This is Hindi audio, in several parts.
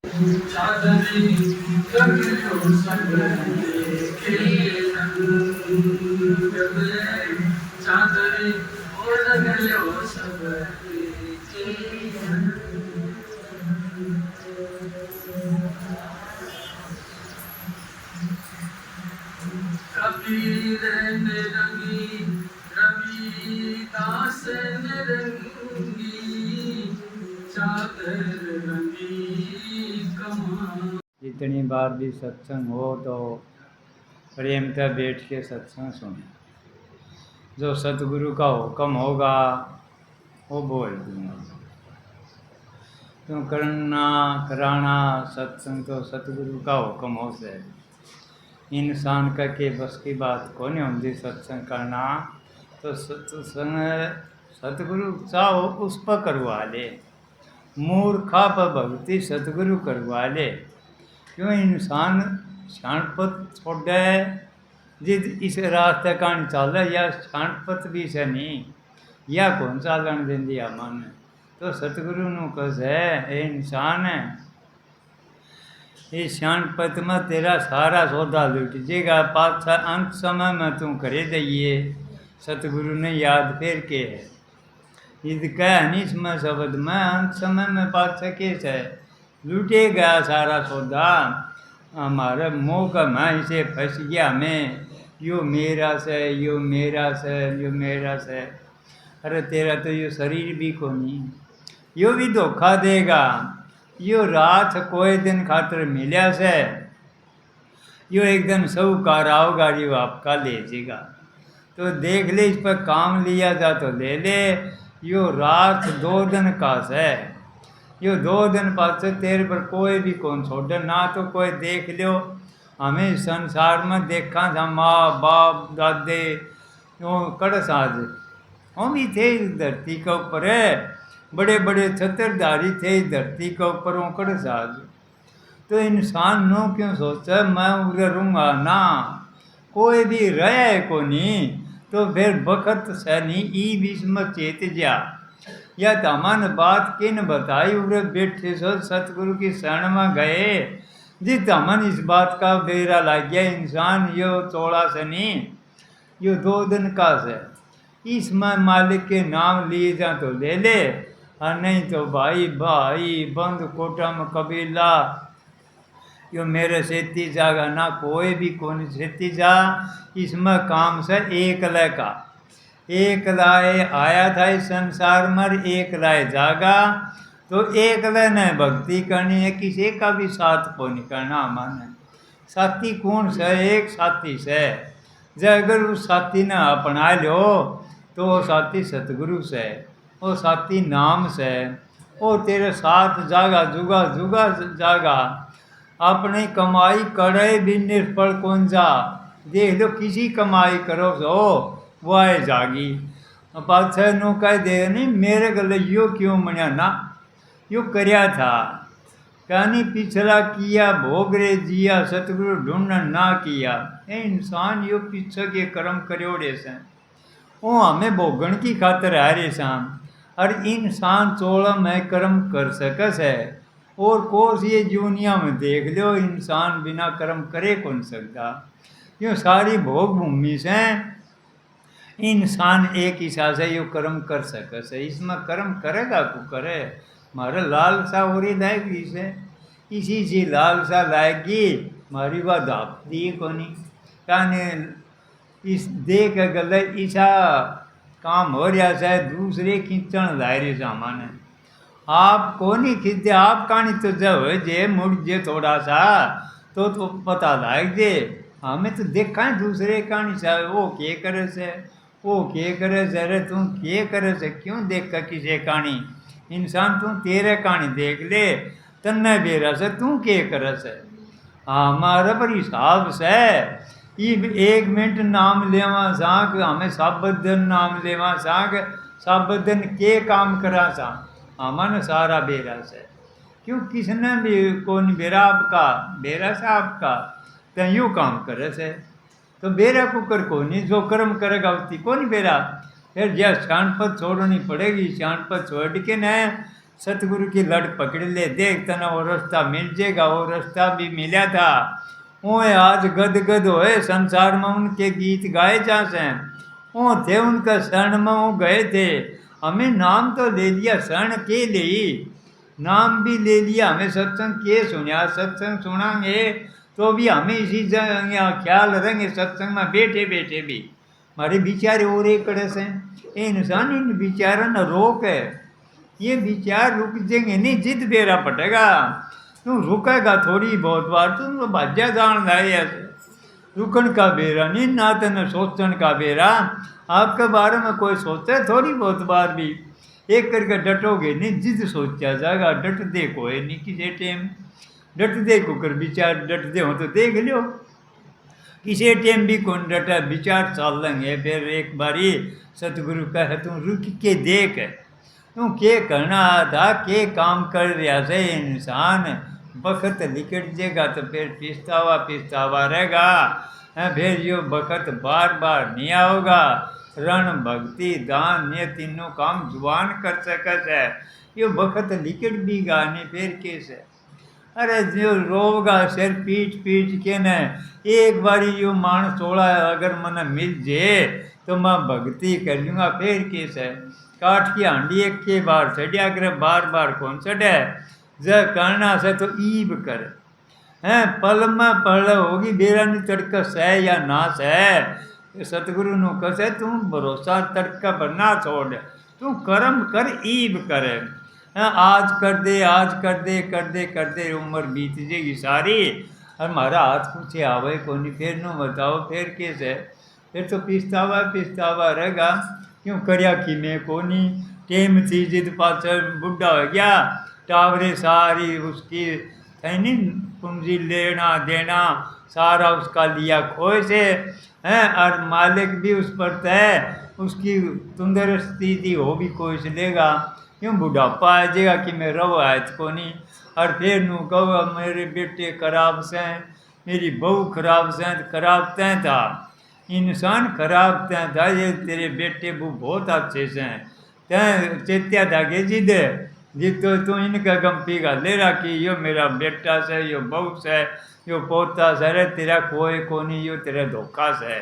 चादरी रंगो सब के रंग में चादरी ओढ़ लो सब के कबीर ने रंगी रविदास ने रंगी चादर रंगी कमान। जितनी बार भी सत्संग हो तो प्रेम से बैठ के सत्संग सुने। जो सतगुरु का हुक्म होगा वो बोल दूंगा। क्यों करना कराना सत्संग तो सतगुरु का हुक्म हो से इंसान का के बस की बात को नहीं होती। सत्संग करना तो सत्संग सतगुरु चाहो उस पर करवा ले, मूर्खा पर भक्ति सतगुरु करवा ले। क्यों इंसान शानपत छोड़े जिद इस रास्ते का चल या शानपत भी से नहीं या कौन चालन देंदी मन। तो सतगुरु नु कहे ए इंसान है इस शानपत में तेरा सारा सौदा लुट जेगा, पाछा अंत समय में तू करे दइए। सतगुरु ने याद फेर के है ईद कह निस में शब्द में अंत समय में पाछा के है लूटे गया सारा सौदा। हमारे मोह का मैं इसे फंस गया मैं, यो मेरा से यो मेरा से यो मेरा से। अरे तेरा तो यो शरीर भी को नहीं, यो भी धोखा देगा। यो रात कोई दिन खातर मिल्या से, यो एक दिन साहूकार आओगा यो आपका ले जाएगा। तो देख ले इस पर काम लिया जा तो ले ले। यो रात 2 दिन का से, यो 2 दिन पाछे तेरे पर कोई भी कौन छोड़े ना। तो कोई देख लो हमें संसार में देखा था माँ बाप दादे वो कड़स आज हम भी थे इस धरती के ऊपर है, बड़े बड़े छत्रधारी थे इस धरती के ऊपर वो कड़स आज। तो इंसान नो क्यों सोचा मैं उधर रहूँगा ना, कोई भी रहे को नहीं। तो फिर बखत से नहीं ई बीच में चेत जा या तमन बात किन बताई उरे बैठे सो सतगुरु की शरण में गए। जी तमन इस बात का बेरा लग गया इंसान यो चौड़ा से नहीं यो 2 दिन का से। इसमें मालिक के नाम लिए जा तो ले ले और नहीं तो भाई भाई बंद कोटम कबीला यो मेरे सेती जागा ना कोई भी कौन सेती जा। इसमें काम से एक लय का एक लाए आया था इस संसार में एक लाए जागा। तो एक लय ने भक्ति करनी है किसी का भी साथ को नहीं करना। माने साथी कौन से एक साथी से जब अगर उस साथी ने अपना लो तो वो साथी सतगुरु से वो साथी नाम से वो तेरे साथ जागा जुगा जुगा जागा। अपनी कमाई करे भी निष्फल कौन जा। देख लो किसी कमाई करो तो वो आए जागी पाछे नो कह दे नहीं मेरे गले यो क्यों मनिया ना यो करया था कहनी पिछला किया भोग रे जिया सतगुरु ढूंढन ना किया। ए इंसान यो पीछे के कर्म करोड़े से वो हमें भोगन की खातर आ रे शाम। और इंसान 16 में कर्म कर सकस है और कोस ये दुनिया में देख लो इंसान बिना कर्म करे कौन सकता। यो सारी भोग भूमि से इंसान एक हिसाब से यो कर्म कर सके से। इसमें कर्म करेगा को करे मारे लालसा हो रही लाएगी से इसी से लालसा लाएगी मारी बात आप दी को नहीं कहने इस देख गले ईसा काम हो रहा है दूसरे खींचण लाए रहे सामान है आप को नहीं खींचते आप कहानी तो जब जे मुड़ जे थोड़ा सा तो पता लाग जे हमें तो देखा है दूसरे कहानी से वो क्या करे से वो क्या करे से। अरे तू क्या करे से क्यों देख कर किसी कहानी इंसान तू तेरे कहानी देख ले तन्ने बेरा से तू क्या करे से। हमारे पर हिसाब से एक मिनट नाम लेवा साक हमें सब दिन नाम लेवा साक सब दिन के काम करा सा अमन सारा बेरा से। क्यों किसने भी कौन बेरा आपका बेरा से आपका तो यूँ काम करे से। तो बेरा को कर को नहीं जो कर्म करेगा उसकी कौन बेरा फिर जब शानपत छोड़नी पड़ेगी शानपत छोड़ के न सतगुरु की लड़ पकड़ ले, देख तना वो रास्ता मिल जाएगा। वो रास्ता भी मिला था। वो आज गद गद होए संसार में उनके गीत गाए जासे। वो थे उनका शरण में वो गए थे। हमें नाम तो ले लिया, शरण के लिए नाम भी ले लिया। हमें सत्संग के सुनिया, सत्संग सुनांगे तो भी हमें इसी ख्याल रहेंगे सत्संग में बैठे बैठे भी। हमारे विचार और एक कड़स हैं। ये इंसान इन विचारों न रोक है। ये विचार रुक जाएंगे नहीं, जिद बेरा पटेगा। तू रुकेगा थोड़ी बहुत बार, तुम तो भाज्या जान लाए ऐसे। रुकन का बेरा नहीं, ना तो न सोचन का बेरा। आपके बारे में कोई सोचे थोड़ी बहुत बार भी, एक करके डटोगे नहीं, जिद सोचा जाएगा। डट दे कोई नहीं किसी टाइम, डट दे को कर विचार डट दे हो तो देख लो। किसी टाइम भी कौन डटा, विचार चल लेंगे। फिर एक बारी सतगुरु कहे तू रुक के देख, तू के करना था, के काम कर रहा से इंसान। बखत निकट जाएगा तो फिर पिछतावा रहेगा। फिर यो बखत बार बार नहीं आओगा। रण भक्ति दान ये तीनों काम जुबान कर सकत है। यो बखत निकट भी गाने फिर कैसे। अरे जो रोगा सिर पीट पीट के न, एक बारी यो मानस थोड़ा अगर मन मिल जाए तो मैं भक्ति कर लूँगा। फिर कैसे काट की हांडी एक के बार चढ़िया करे, बार बार कौन चढ़े। ज करना से तो ईब कर हैं, पल में पल होगी बेरा नहीं तड़का सह या ना सह। सतगुरु नु कसे तू भरोसा तड़का पर ना छोड़, तू कर्म कर ईब करे। आज कर दे, आज कर दे, कर दे उम्र बीत जाएगी सारी। और हमारा हाथ कुछ आवे को नहीं। फिर नो बताओ फिर कैसे, फिर तो पिछतावा रहेगा। क्यों करया कि मैं को नहीं। टेम थी जिद पाचर बुढ़ा हो गया, टावरे सारी उसकी है नहीं पूंजी लेना देना सारा उसका लिया खोए से हैं। और मालिक भी उस पर तय, उसकी तंदुरुस्ती थी वो भी कोई से लेगा। क्यों बुढ़ापा आ जाएगा कि मैं रव आयत को नहीं। और फिर नू कहो मेरे बेटे खराब से, मेरी बहू खराब से, खराब तय था इंसान, खराब तय था। ये तेरे बेटे बहू बहुत अच्छे से तय चेत्या था कि जिद तो तू इनका गम्पी का ले रखी। यो मेरा बेटा से, यो बहू से, यो पोता से, रे तेरा कोई को नहीं, यो तेरा धोखा से।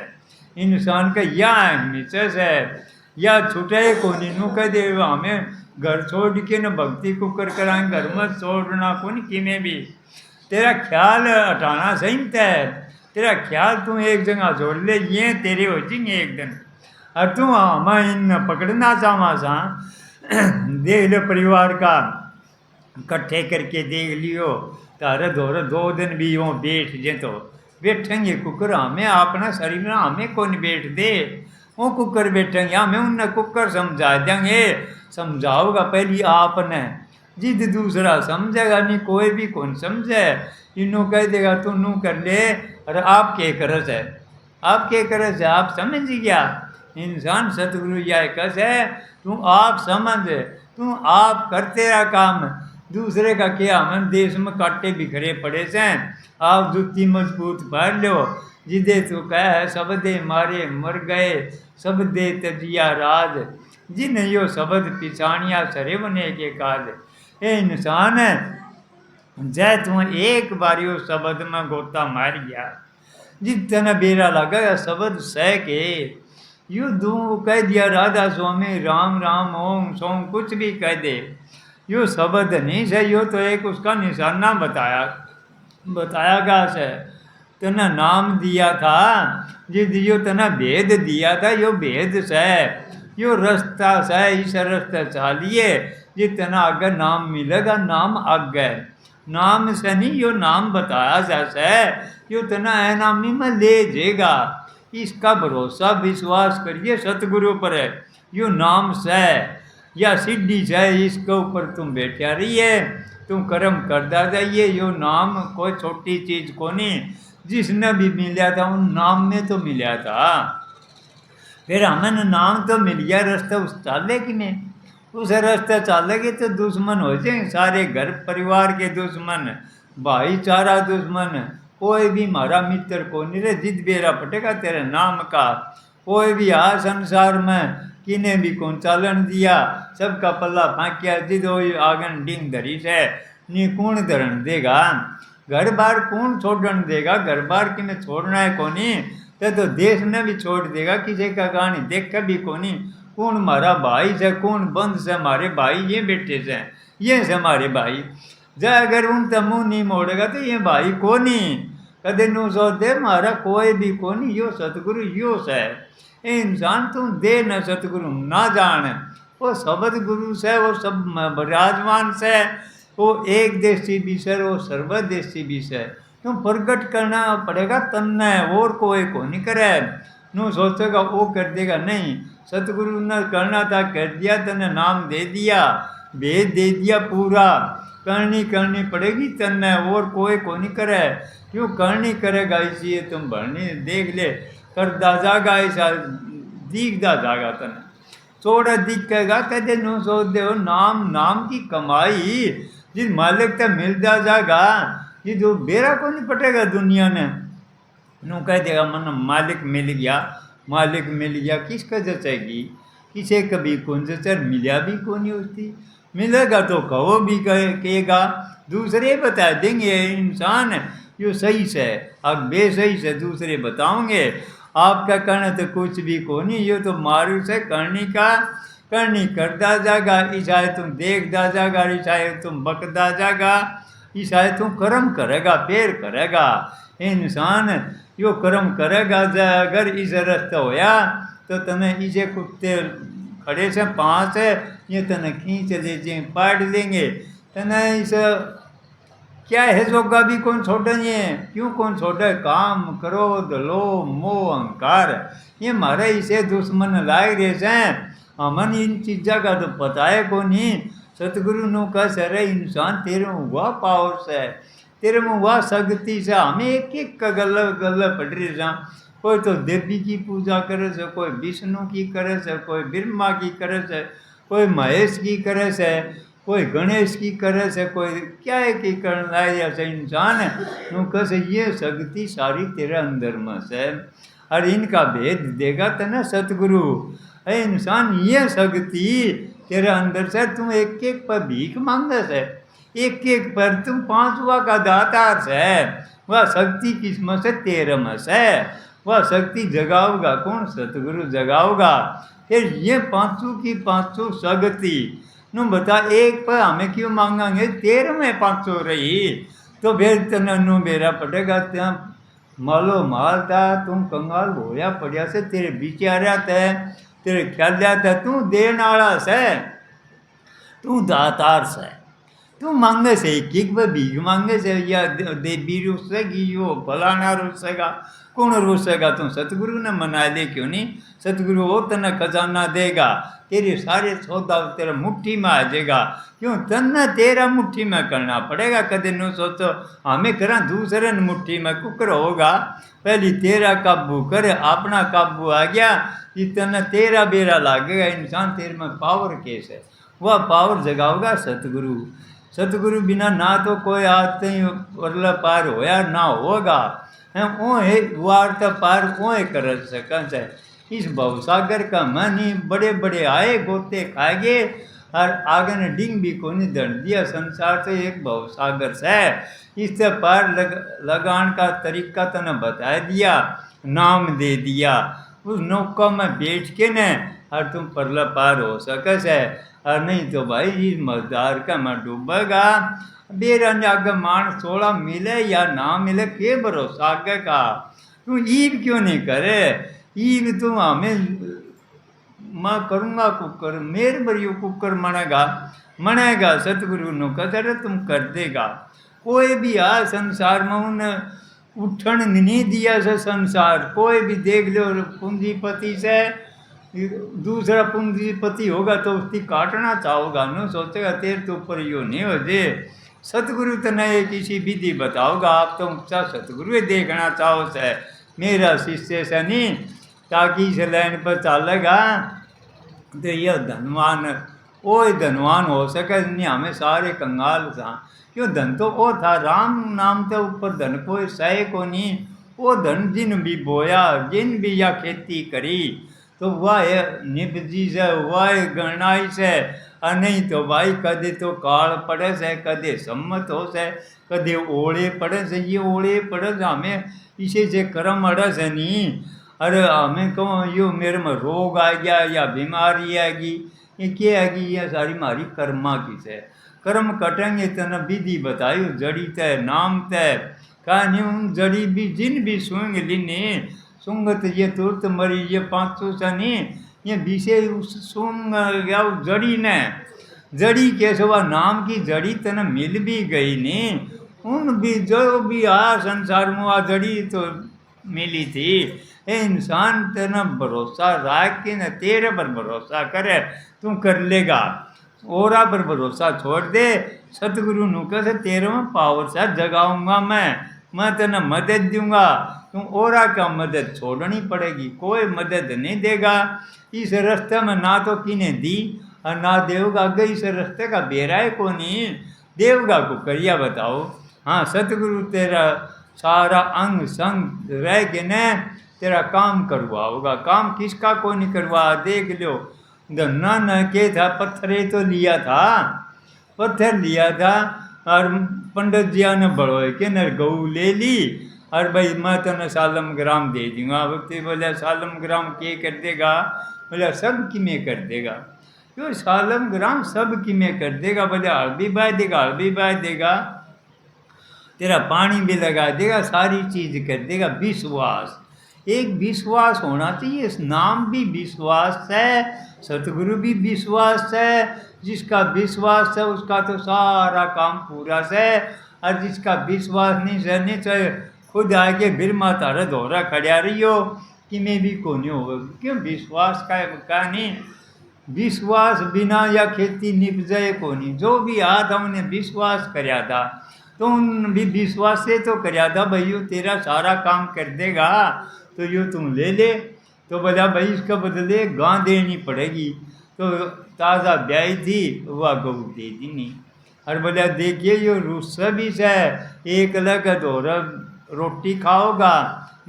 इंसान का या मिसेस है या छुटे को नहीं। नू कह दे हमें घर छोड़ के न भक्ति को कर कराएंगे, घर मत छोड़ना को नहीं कि में भी। तेरा ख्याल हटाना सही तय, तेरा ख्याल तू एक जगह जोड़ ले, ये तेरे हो जाएंगे एक दिन। और तू हमें इन पकड़ना चाहवा सा देख लो परिवार का इकट्ठे करके देख लियो। तारे धोरे 2 दिन भी यूँ बैठ जे तो बैठेंगे कुकर। हमें अपना शरीर में हमें कौन बैठ दे, वो कुकर बैठेंगे। हमें उन्हें कुकर समझा देंगे। समझाओगा पहले आपने, जिद दूसरा समझेगा नहीं, कोई भी कौन समझे। इन्हों कह देगा तू नू कर ले, अरे आप क्या करस है, आप क्या करस है, आप समझ गया। इंसान सतगुरु यह कस है, तू आप समझ, तू आप करते रहा काम, दूसरे का क्या। हम देश में काटे बिखरे पड़े से, आप जुत्ती मजबूत भर लो। जिदे तो कह है सब दे मारे मर गए, सब दे तजिया राज, जिन यो शब्द पिछानिया सरे बने के काज। ए इंसान है जय तू एक बार यो शब्द में गोता मार गया, जितना बेरा लगा शब्द सह के यू दू कह दिया राधा स्वामी राम राम ओम सोम कुछ भी कह दे, यो शब्द नहीं से। यो तो एक उसका निशाना बताया गया से। तना नाम दिया था जिद यो तना भेद दिया था, यो भेद से, यो रास्ता से, इस रास्ते चालिए जितना आगे नाम मिलेगा। नाम आगे नाम से नहीं, यो नाम बताया जैसे यो तना है नामी में ले जाएगा। इसका भरोसा विश्वास करिए सतगुरु पर है। यो नाम से या सिद्धि से, इसके ऊपर तुम बैठा रहिए, तुम कर्म करता जाइए। यो नाम कोई छोटी चीज़ को नहीं, जिसने भी मिला था उन नाम में तो मिला था। फिर हमें नाम तो मिल गया, रास्ता उस चाले कि नहीं, उस रास्ते चालेगी तो दुश्मन हो जाए सारे, घर परिवार के दुश्मन, भाईचारा दुश्मन, कोई भी हमारा मित्र को नहीं रे। जिद बेरा पटेगा तेरे नाम का। कोई भी आ संसार में किने भी कौन चालन दिया, सबका पल्ला फांकिया दीदो आगन डिंग धरी से नी कौन धरण देगा, घर बार कौन छोड़न देगा, घर बार कि में छोड़ना है कोनी, तो देश ने भी छोड़ देगा, किसी का कहानी देख भी कोनी, कौन हमारा भाई से कौन बंद से हमारे भाई ये बेटे से ये से हमारे भाई, जब अगर उन मुँह नहीं मोड़ेगा तो ये भाई कोनी, कदे नु सो दे मारा कोई भी कोनी, यो सतगुरु यो से इंसान तुम दे न सतगुरु ना जान, वो शब्द गुरु से वो सब विराजमान से, वो एक देशी विषय वो सर्वदेशी विषय, तुम प्रकट करना पड़ेगा तन्ने, और कोई को नहीं करे, नु सोचेगा वो कर देगा, नहीं सतगुरु ने करना था कर दिया, तने नाम दे दिया, भेद दे दिया पूरा, करनी करनी पड़ेगी तन्ने, और कोई को नहीं करे, क्यों करनी करेगा, इसलिए तुम भरनी देख ले करदा जागा, ऐसा दिखदा जागा तने थोड़ा दिखेगा, कदे नु सोच दे नाम नाम की कमाई जिस मालिक तक मिलता जाएगा, ये जो बेरा को नहीं पटेगा दुनिया ने, नु कह देगा मन मालिक मिल गया, मालिक मिल गया, किसका जचेगी, किसे कभी कौन जचर मिला भी कौन नहीं होती, मिलेगा तो कहो भी कहेगा, दूसरे बता देंगे इंसान यो सही से, अब बेसही से दूसरे बताओगे, आपका करना तो कुछ भी को नहीं, ये तो मारू से करनी का करनी करता जाएगा, ईसाए तुम देखता जाएगा, ईसाए तुम बकता जाएगा, ईसाए तुम कर्म करेगा फिर करेगा, इंसान यो कर्म करेगा, अगर इस रास्ता होया तो तने इसे कुत्ते खड़े से पाँच है ये तने खींच ले जे पाड़ देंगे, तने इस क्या है जोगा भी कौन छोड़ेंगे, क्यों कौन छोड़े, काम क्रोध लोभ मोह अहंकार ये मारे इसे दुश्मन लाए रहे हैं, हमन इन चीज़ों का तो पता है को नहीं, सतगुरु नु का सरे इंसान तेरे में हुआ पावर से, तेरे में हुआ शक्ति से, हमें एक एक का गल्ला गल्ला पड़ रही जा, कोई तो देवी की पूजा करे से, कोई विष्णु की करे से, कोई ब्रह्मा की करे से, कोई महेश की करे से, कोई गणेश की करे से, कोई क्या है कि करना है, ऐसा इंसान नु कैसे ये शक्ति सारी तेरे अंदर में से, और इनका भेद देगा तना सतगुरु, अरे इंसान ये शक्ति तेरे अंदर से, तुम एक एक पर भीख मांगे से, एक एक पर तुम पांचवा का दातार से, वह शक्ति किस्मत से तेरे में से, वह शक्ति जगाओगा कौन, सतगुरु जगाओगा, फिर ये पांचों की पांचों शक्ति नु बता, एक पर हमें क्यों मांगेंगे, तेरे में पांचों रही तो फिर तना नु बेरा पड़ेगा, त्या मालो मालता तुम कंगाल होया पड़िया से, तेरे बिचारा थे तेरे ख्याल जाता, तू देने वाला से, तू दातार से, तू मांगे से एक एक बार भीख मांगे से, या देवी रुसेगी यो फलाना रुसेगा, कौन रुसेगा, तू सतगुरु ने मना दे क्यों नहीं, सतगुरु वो तना खजाना देगा, तेरे सारे सौदा तेरा मुट्ठी में आ जाएगा, क्यों तना तेरा मुट्ठी में करना पड़ेगा, कदे नो सोचो हमें करा दूसरे ने मुट्ठी में कुकर होगा, पहले तेरा काबू करे, अपना काबू आ गया इतना तेरा बेरा लागेगा, इंसान तेरे में पावर केस है, वह पावर जगाओगा सतगुरु, सतगुरु बिना ना तो कोई आते ही वरला पार होया ना होगा, वो है वार तो पार वो कर सका से, इस भवसागर का मन ही बड़े बड़े आए गोते खाएगे, और आगे ने डिंग भी को नहीं दंड दिया, संसार तो एक भवसागर से, इससे पार लगान का तरीका तने बता दिया, नाम दे दिया, उस नौका में बैठ के न और तुम परला पार हो सकस है, और नहीं तो भाई इस मजदार का मैं डूबेगा, बेरा आगे मान सोला मिले या ना मिले के भरोसा आगे का, तू ईब क्यों नहीं करे, ईब तुम हमें मैं करूँगा कुकर, मेरे बरियो कुकर मनेगा सतगुरु नो कदर तुम कर देगा, कोई भी आ संसार में उन उठन नहीं दिया से, संसार कोई भी देख लो पूंजीपति से दूसरा पूंजीपति होगा तो उसकी काटना चाहोगा, न सोचेगा तेरे तो ऊपर यो नहीं हो जे, सतगुरु तो नहीं किसी विधि बताओगा, आप तो ऊँचा सतगुरु देखना चाहो से, मेरा शिष्य से नहीं, ताकि इस लाइन पर चलेगा तो यह धनवान वो धनवान हो सके, नहीं हमें सारे कंगाल था, क्यों धन तो वो था, राम नाम के ऊपर धन कोई सहे को नहीं, वो धन जिन भी बोया जिन भी या खेती करी तो वह निपजी से वह गणाई से। और नहीं तो भाई कदे तो काल पड़े से, कदे सम्मत हो से, कदे ओले पड़े से। ये ओले पड़े से हमें इसे से कर्म अड़े से नहीं। अरे हमें कहो यो मेरे में रोग आ गया या बीमारी आएगी, ये क्या आएगी? ये सारी मारी कर्मा की से। कर्म कटेंगे तना विधि बताई जड़ी तय नाम तय कहानी उन जड़ी भी जिन भी सूंग लिने सुंगत ये तुरत मरी ये 500 सनी ये विषय उस सूंग या जड़ी ने जड़ी के सवा नाम की जड़ी तना मिल भी गई ने। उन भी जो भी आ संसार में आ जड़ी तो मिली थी। ए इंसान तना भरोसा रख के न तेरे पर भरोसा करे तू कर लेगा। ओरा पर भरोसा छोड़ दे। सतगुरु नु कहे तेरे में पावर सा जगाऊंगा मैं तेना मदद दूंगा। तुम ओरा का मदद छोड़नी पड़ेगी, कोई मदद नहीं देगा इस रास्ते में। ना तो किने दी और ना देवगा गई इस रास्ते का बेरा है को नहीं देवगा को करिया बताओ। हाँ सतगुरु तेरा सारा अंग संग रह के न तेरा काम करवाओगा। काम किसका को नहीं करवा देख लो। धन्ना न के था पत्थरे तो लिया था, पत्थर लिया था और पंडित जी ने बड़ोए के नर गऊ ले ली और भाई मैं तेने सालम ग्राम दे दूंगा। वक्त बोले सालम ग्राम के कर देगा? बोले सब की में कर देगा। क्यों सालम ग्राम सब की में कर देगा? बोले हल्दी बाय देगा, हल्दी बाय देगा, तेरा पानी भी लगा देगा, सारी चीज कर देगा। विश्वास, एक विश्वास होना चाहिए। इस नाम भी विश्वास है, सतगुरु भी विश्वास है। जिसका विश्वास है उसका तो सारा काम पूरा से। और जिसका विश्वास नहीं चाहे खुद आगे फिर माता दोहरा खड़ा रही हो कि मैं भी को नहीं होगा। क्यों विश्वास का नहीं? विश्वास बिना या खेती निप जाए को नहीं। जो भी हाथ हमने विश्वास कराया था तो उन भी विश्वास से तो कराया था भाई तेरा सारा काम कर देगा तो यो तुम ले ले। तो बोला भाई इसका बदले गां देनी पड़ेगी। तो ताज़ा ब्याई थी वह गऊ दे दी नहीं। और बोला देखिए यो रुस्सा भी से एक लग धोरा रोटी खाओगा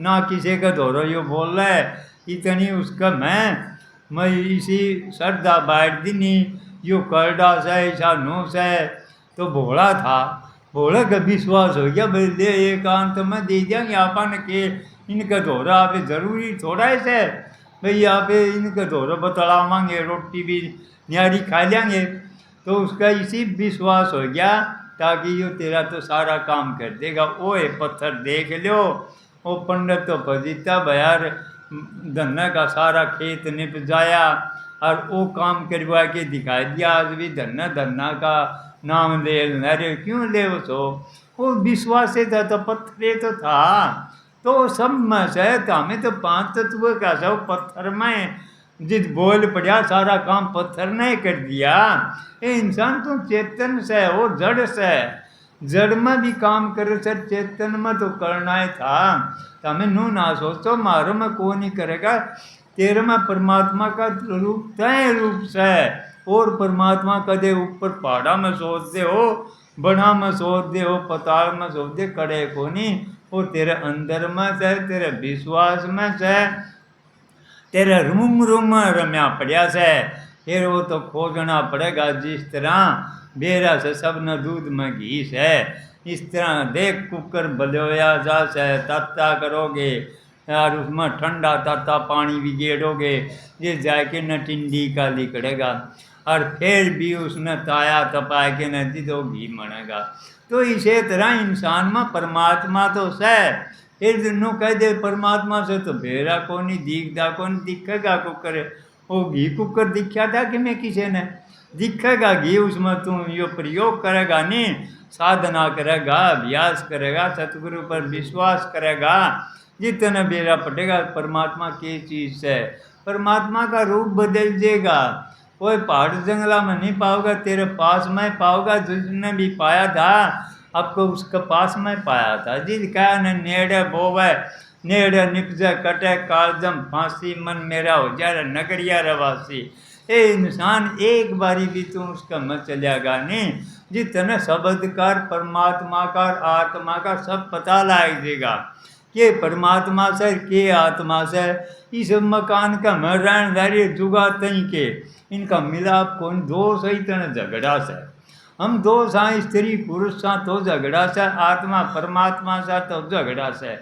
ना किसी का धोरा यो बोल रहा है इतनी उसका मैं इसी श्रद्धा बैठ दी नहीं। यो करडा से ऐसा नो से तो भोला था, भोला का विश्वास हो गया बोले एकांत में दे देंगे अपन के इनका धोरा आप जरूरी थोड़ा ऐसे भाई यहाँ पे इनका धोरा बतलावांगे रोटी भी न्यारी खा लेंगे। तो उसका इसी विश्वास हो गया ताकि यो तेरा तो सारा काम कर देगा। ओ पत्थर देख लो वो पंडित तो फजीता बयार धन्ना का सारा खेत निप जाया और वो काम करवा के दिखा दिया। आज भी धन्ना धन्ना का नाम ले अरे क्यों ले वो विश्वास से था तो पत्थर तो था तो सब में से हमें तो 5 तत्व का सब पत्थर में जिद बोल पड़ा सारा काम पत्थर ने कर दिया। ये इंसान तो चेतन से वो जड़ से जड़ में भी काम करे सर चेतन में तो करना ही था। तो हमें नू ना सोचो मारो में को नहीं करेगा। तेरे में परमात्मा का रूप तय रूप से और परमात्मा कदे ऊपर पहाड़ा में सोच दे हो बना में सोच दे हो पताल में सोच दे कड़े को नहीं। वो तेरे अंदर में से तेरे विश्वास में से तेरे रूम रम्या पड़िया से। फिर वो तो खोजना पड़ेगा जिस तरह बेरा से सब न दूध में घी से। इस तरह देख कुकर बलोया जा से ताता करोगे और उसमें ठंडा ताता पानी भी गेड़ोगे ये जाके न टिंडी का लिकड़ेगा और फिर भी उसने ताया तपा के न दी तो घी मनेगा। तो इसे तरह इंसान में परमात्मा तो से फिर दिनों कह दे परमात्मा से तो बेरा को नहीं दिखता कौन दिखेगा कुकर। वो घी कुकर दिखा था कि मैं किसी ने दिखेगा घी उसमें तुम यो प्रयोग करेगा नहीं साधना करेगा अभ्यास करेगा सतगुरु पर विश्वास करेगा जितना बेरा पटेगा। परमात्मा की चीज़ से परमात्मा का रूप बदल जाएगा। कोई पहाड़ जंगला में नहीं पाओगा तेरे पास में पाओगा। जिसने भी पाया था आपको उसके पास में पाया था। जिसका न नेड़े बोवे नेड़े निपजे कटे कालजम फांसी मन मेरा हो जाए नगरिया रवासी। ए इंसान एक बारी भी तू उसका मत चलेगा नहीं। जितने शब्द कर परमात्मा का आत्मा का सब पता लग जाएगा। के परमात्मा से के आत्मा से। इस मकान का मैं रहनदारी जुगा तई के इनका मिलाप कौन दो सही तन झगड़ा से। हम दो सा स्त्री पुरुष सा तो झगड़ा से, आत्मा परमात्मा सा तो झगड़ा से।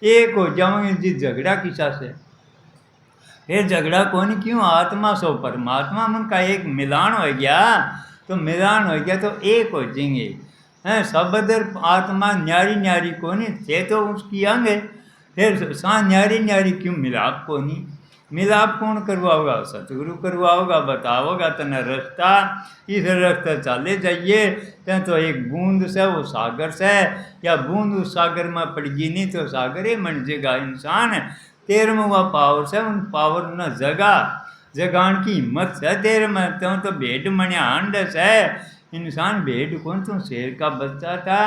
एक हो जाओगे जी झगड़ा किसा से, फिर झगड़ा कौन क्यों, आत्मा सो परमात्मा मन का एक मिलान हो गया तो मिलान हो गया तो एक हो जाएंगे हैं। सब अदर आत्मा न्यारी न्यारी कोनी थे तो उसकी अंग है, फिर सा न्यारी न्यारी क्यों मिलाप कोनी। मिलाप कौन करवाओगा, सतगुरु करवाओगा, बताओगा तना रास्ता। इस रास्ते चले जाइए तो एक बूंद से वो सागर से, या बूंद उस सागर में पड़गी नहीं तो सागर ही मन जेगा। इंसान 13वां पावर से उन पावर न जगान की हिम्मत से 13 में तो भेड़ मणिया अंड से। इंसान भेड़ कौन तो शेर का बच्चा था।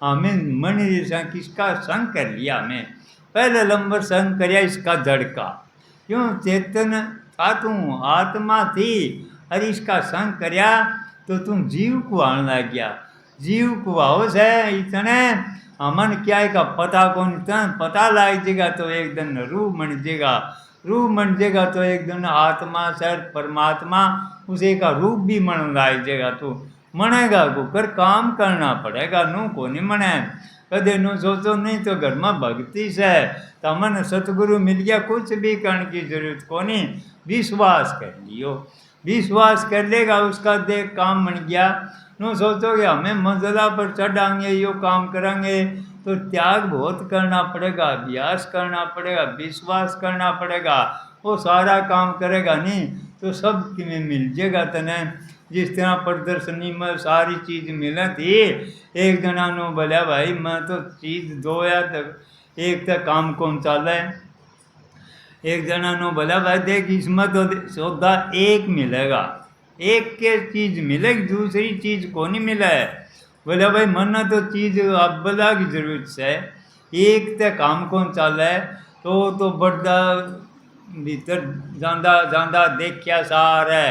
हमें मन जैसा किसका संग कर लिया, हमें पहले नंबर संग कर इसका धड़का। क्यों चेतन था तू, आत्मा थी, अरे इसका संग करया तो तुम जीव कुआन लग गया। जीव कुआओ से इतने अमन क्या है का पता कौन, पता लग जाएगा तो एक दिन रूह मन जेगा, रूह मन जेगा तो एक दिन आत्मा सर परमात्मा उसे का रूप भी मन लाग जाएगा। तो मनेगा को कर काम करना पड़ेगा, नू को नहीं मने कदे नू सोचो नहीं तो घर में भक्ति से तो मन सतगुरु मिल गया, कुछ भी करने की जरूरत को नहीं। विश्वास कर लियो, विश्वास कर लेगा उसका देख काम बन गया। नू सोचोगे हमें मंजिला पर चढ़ाएंगे यो काम करेंगे तो त्याग बहुत करना पड़ेगा, अभ्यास करना पड़ेगा, विश्वास करना पड़ेगा। वो सारा काम करेगा नहीं तो सब किमें मिल जाएगा तने। जिस तरह प्रदर्शनी में सारी चीज़ मिले थी, एक जना नो बोलिया भाई मैं तो चीज़ दो या तक एक तक काम कौन चाले। एक जना नो बोला भाई देख इसमें तो सौदा एक मिलेगा, एक के चीज़ मिलेगी दूसरी चीज़ को नहीं मिला है। बोला भाई मन तो चीज़ अब बला की जरूरत है, एक तक काम कौन चाले तो बड़ा भीतर जांदा जांदा देखिया सार है।